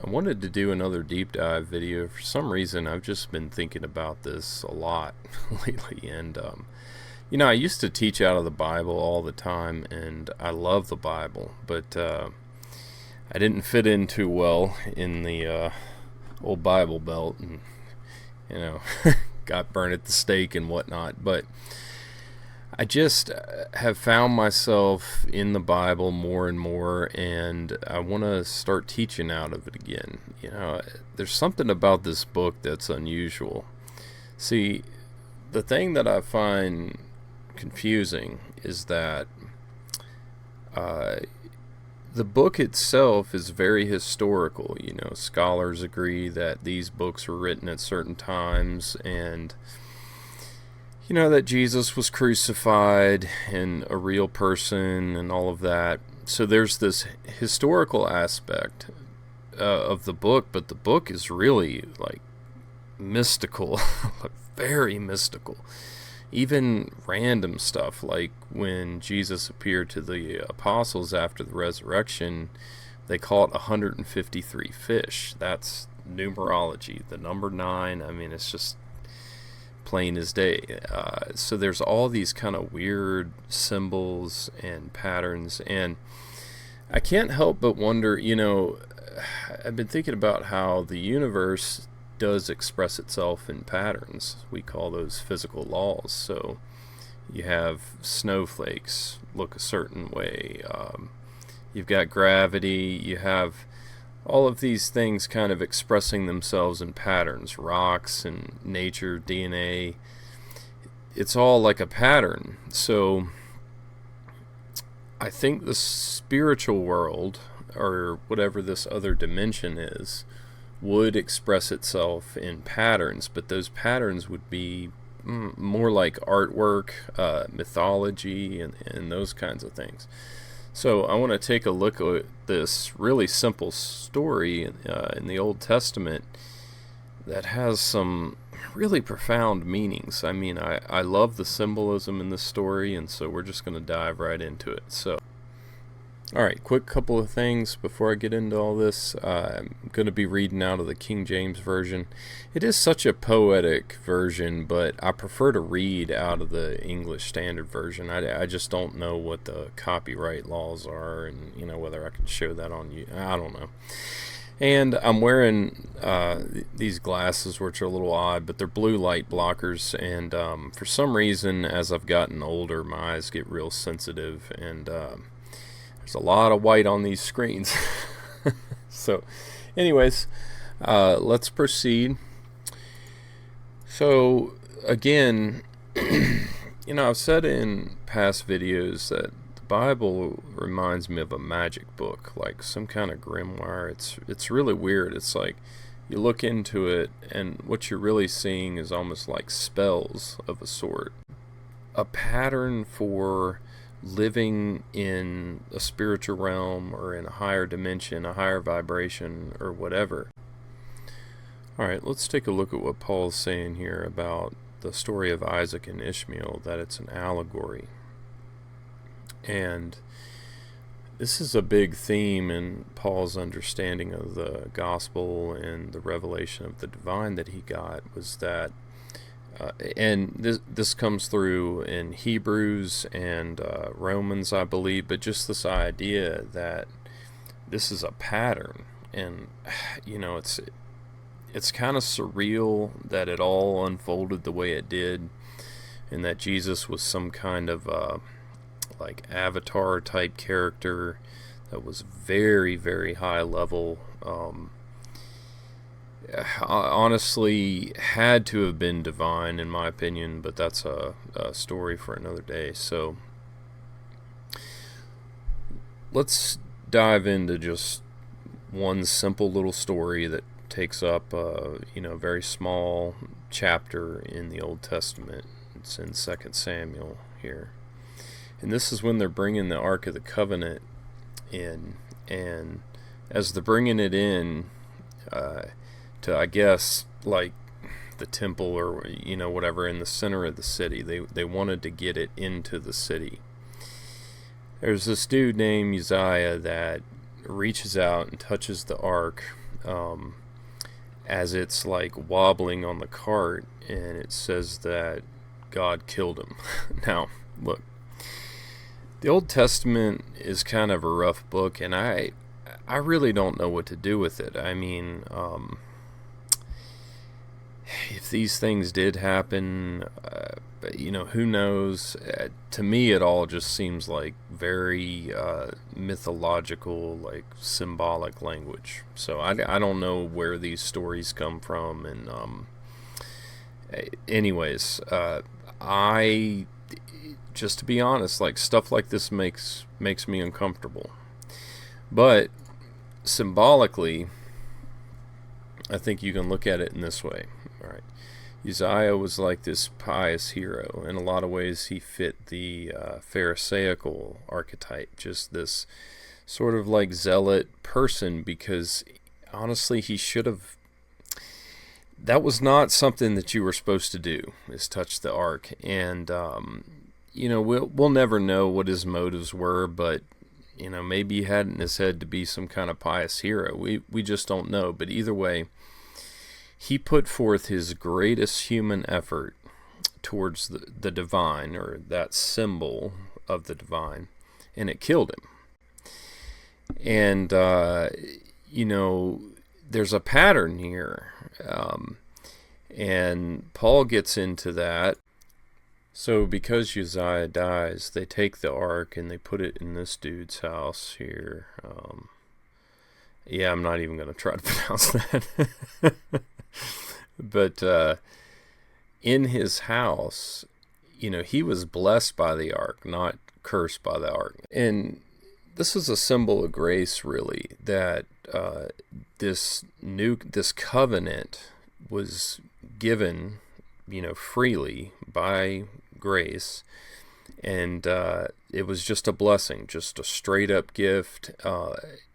I wanted to do another deep dive video. For some reason, I've just been thinking about this a lot lately. And, I used to teach out of the Bible all the time, and I love the Bible, but I didn't fit in too well in the old Bible Belt, and, got burned at the stake and whatnot. But I just have found myself in the Bible more and more, and I want to start teaching out of it again. There's something about this book that's unusual. See, the thing that I find confusing is that the book itself is very historical. Scholars agree that these books were written at certain times, and that Jesus was crucified and a real person and all of that. So there's this historical aspect of the book, but the book is really like mystical, very mystical. Even random stuff, like when Jesus appeared to the apostles after the resurrection, they caught 153 fish. That's numerology, the number 9. I mean, it's just plain as day. So there's all these kind of weird symbols and patterns, and I can't help but wonder, I've been thinking about how the universe does express itself in patterns. We call those physical laws. So you have snowflakes look a certain way. You've got gravity. You have all of these things kind of expressing themselves in patterns. Rocks and nature, DNA. It's all like a pattern. So I think the spiritual world, or whatever this other dimension is, would express itself in patterns, but those patterns would be more like artwork, mythology, and those kinds of things. So I want to take a look at this really simple story in the Old Testament that has some really profound meanings. I mean, I love the symbolism in this story, and so we're just going to dive right into it. So, alright, quick couple of things before I get into all this. I'm going to be reading out of the King James Version. It is such a poetic version, but I prefer to read out of the English Standard Version. I just don't know what the copyright laws are, and whether I can show that on you. I don't know. And I'm wearing these glasses, which are a little odd, but they're blue light blockers, and for some reason, as I've gotten older, my eyes get real sensitive, and there's a lot of white on these screens. So anyways, let's proceed. So again, I've said in past videos that the Bible reminds me of a magic book, like some kind of grimoire. It's really weird. It's like you look into it, and what you're really seeing is almost like spells of a sort, a pattern for living in a spiritual realm or in a higher dimension, a higher vibration, or whatever. Alright, let's take a look at what Paul's saying here about the story of Isaac and Ishmael, that it's an allegory. And this is a big theme in Paul's understanding of the gospel and the revelation of the divine that he got, was that and this comes through in Hebrews and Romans, I believe, but just this idea that this is a pattern, and it's kind of surreal that it all unfolded the way it did, and that Jesus was some kind of like avatar type character that was very, very high level. Honestly, had to have been divine in my opinion, but that's a story for another day. So let's dive into just one simple little story that takes up a very small chapter in the Old Testament. It's in 2 Samuel here, and this is when they're bringing the Ark of the Covenant in, and as they're bringing it in to, I guess, like the temple or whatever in the center of the city, they wanted to get it into the city. There's this dude named Uzziah that reaches out and touches the ark as it's like wobbling on the cart, and it says that God killed him. Now, look, the Old Testament is kind of a rough book, and I really don't know what to do with it. I mean, if these things did happen, who knows? To me, it all just seems like very mythological, like symbolic language. So I don't know where these stories come from. And anyways, I just to be honest, like stuff like this makes me uncomfortable. But symbolically, I think you can look at it in this way. All right. Uzziah was like this pious hero. In a lot of ways, he fit the Pharisaical archetype, just this sort of like zealot person, because honestly, he should have. That was not something that you were supposed to do, is touch the ark. And, we'll never know what his motives were, but, maybe he had in his head to be some kind of pious hero. We just don't know. But either way, he put forth his greatest human effort towards the divine, or that symbol of the divine, and it killed him. And, there's a pattern here. And Paul gets into that. So because Uzziah dies, they take the ark and they put it in this dude's house here. I'm not even going to try to pronounce that. But in his house, he was blessed by the ark, not cursed by the ark. And this is a symbol of grace, really, that this covenant was given, freely by grace, and it was just a blessing, just a straight up gift.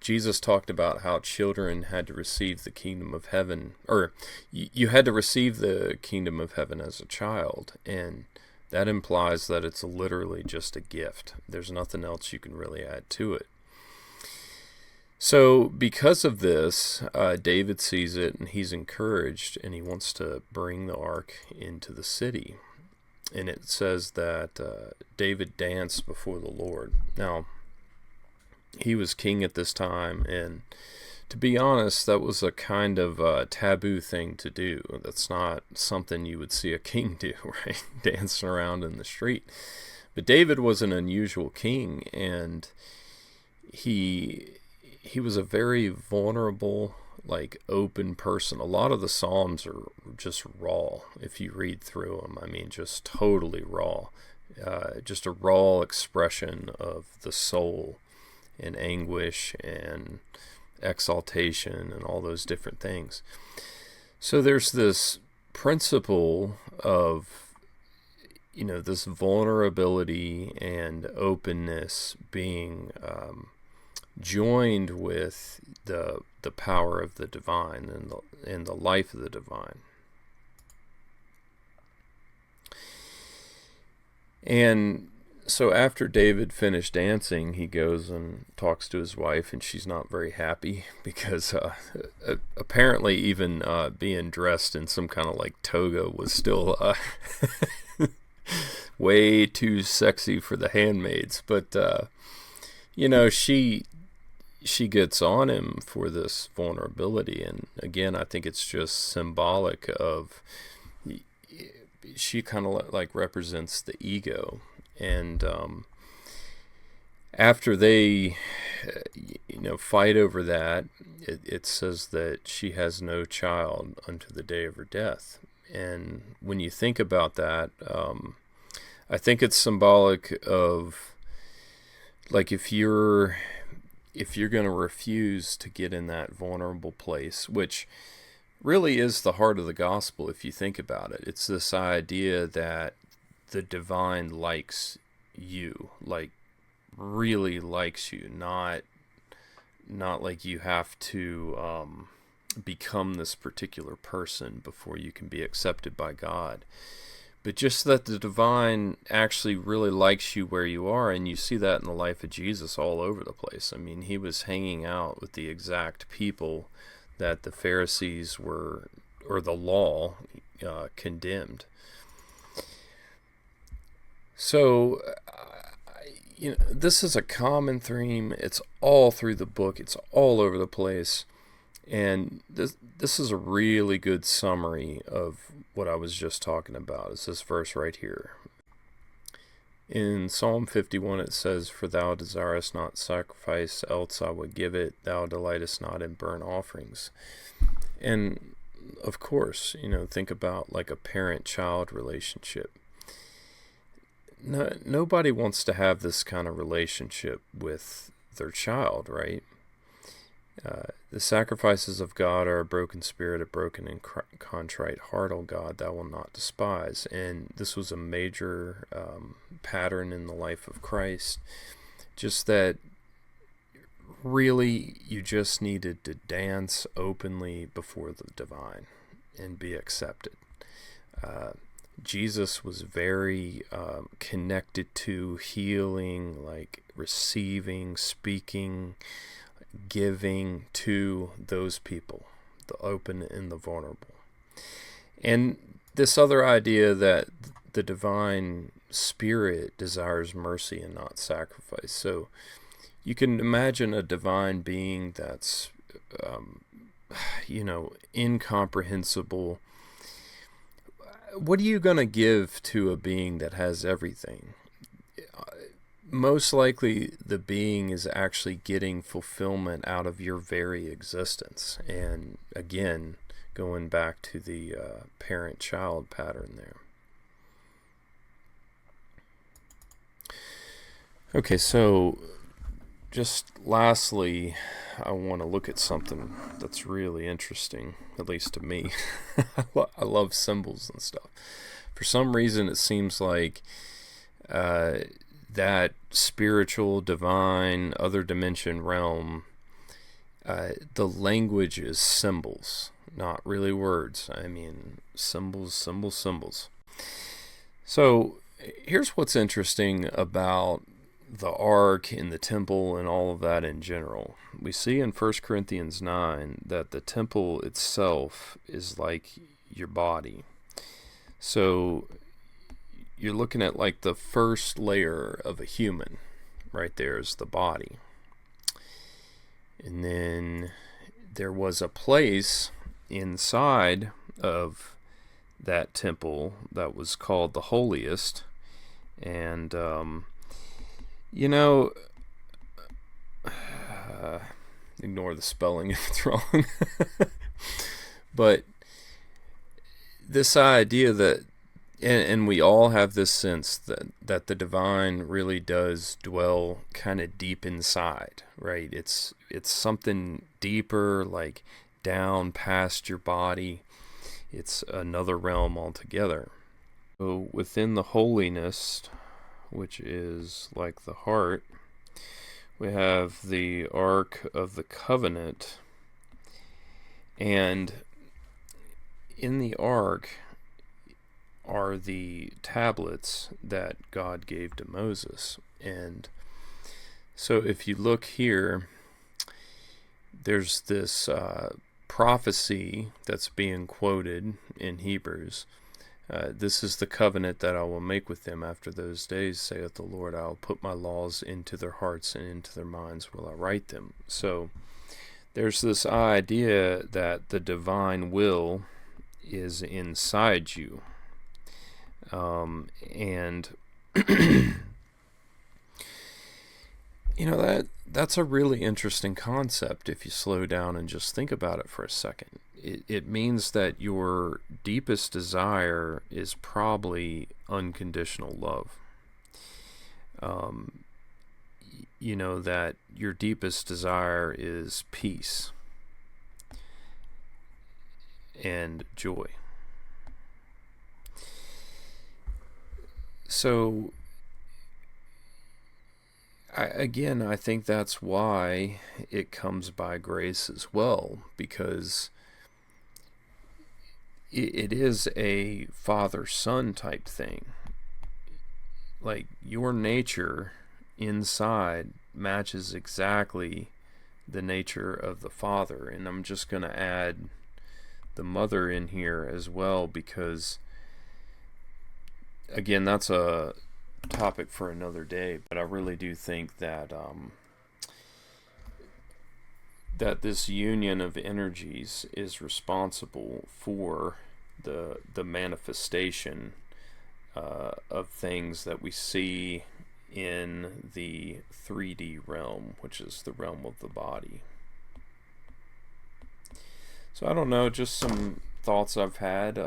Jesus talked about how children had to receive the kingdom of heaven, or you had to receive the kingdom of heaven as a child, and that implies that it's literally just a gift. There's nothing else you can really add to it. So because of this, David sees it and he's encouraged, and he wants to bring the ark into the city. And it says that David danced before the Lord. Now, he was king at this time, and to be honest, that was a kind of taboo thing to do. That's not something you would see a king do, right? Dancing around in the street. But David was an unusual king, and he was a very vulnerable, like, open person. A lot of the Psalms are just raw if you read through them. I mean, just totally raw. Just a raw expression of the soul and anguish and exaltation and all those different things. So there's this principle of, this vulnerability and openness being joined with the power of the divine and the life of the divine. And so after David finished dancing, he goes and talks to his wife, and she's not very happy because apparently even being dressed in some kind of like toga was still way too sexy for the handmaids. But she gets on him for this vulnerability, and again, I think it's just symbolic of, she kind of like represents the ego. And after they fight over that, it says that she has no child unto the day of her death. And when you think about that, I think it's symbolic of, like, if you're going to refuse to get in that vulnerable place, which really is the heart of the gospel if you think about it. It's this idea that the divine likes you, like really likes you, not like you have to become this particular person before you can be accepted by God. but just that the divine actually really likes you where you are, and you see that in the life of Jesus all over the place. I mean, he was hanging out with the exact people that the Pharisees were, or the law, condemned. So, this is a common theme. It's all through the book. It's all over the place. And this is a really good summary of what I was just talking about. It's this verse right here. In Psalm 51 it says, "For thou desirest not sacrifice, else I would give it. Thou delightest not in burnt offerings." And of course, think about like a parent-child relationship. Nobody wants to have this kind of relationship with their child, right? The sacrifices of God are a broken spirit, a broken and contrite heart, O God, thou wilt not despise. And this was a major pattern in the life of Christ. Just that really you just needed to dance openly before the divine and be accepted. Jesus was very connected to healing, like receiving, speaking, giving to those people, the open and the vulnerable. And this other idea that the divine spirit desires mercy and not sacrifice. So you can imagine a divine being that's, incomprehensible. What are you going to give to a being that has everything? Most likely the being is actually getting fulfillment out of your very existence. And again, going back to the parent-child pattern there. Okay, so just lastly, I want to look at something that's really interesting, at least to me. I love symbols and stuff. For some reason, it seems like that spiritual, divine, other dimension realm, the language is symbols, not really words. I mean, symbols, symbols, symbols. So here's what's interesting about the ark and the temple and all of that in general. We see in 1 Corinthians 9 that the temple itself is like your body. So you're looking at like the first layer of a human. Right there is the body. And then there was a place inside of that temple that was called the holiest. And, ignore the spelling if it's wrong. But this idea that, and we all have this sense that the divine really does dwell kind of deep inside, right? It's something deeper, like down past your body. It's another realm altogether. So within the holiness, which is like the heart, we have the Ark of the Covenant. And in the Ark are the tablets that God gave to Moses. And so if you look here, there's this prophecy that's being quoted in Hebrews. This is the covenant that I will make with them after those days, saith the Lord. I will put my laws into their hearts, and into their minds will I write them. So there's this idea that the divine will is inside you. And that's a really interesting concept if you slow down and just think about it for a second. It means that your deepest desire is probably unconditional love. That your deepest desire is peace and joy. So, I think that's why it comes by grace as well, because it is a father-son type thing. Like, your nature inside matches exactly the nature of the father. And I'm just going to add the mother in here as well, because again, that's a topic for another day, but I really do think that that this union of energies is responsible for the manifestation of things that we see in the 3D realm, which is the realm of the body. So I don't know, just some thoughts I've had.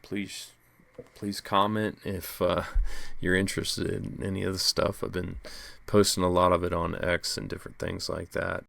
Please comment if you're interested in any of the stuff. I've been posting a lot of it on X and different things like that.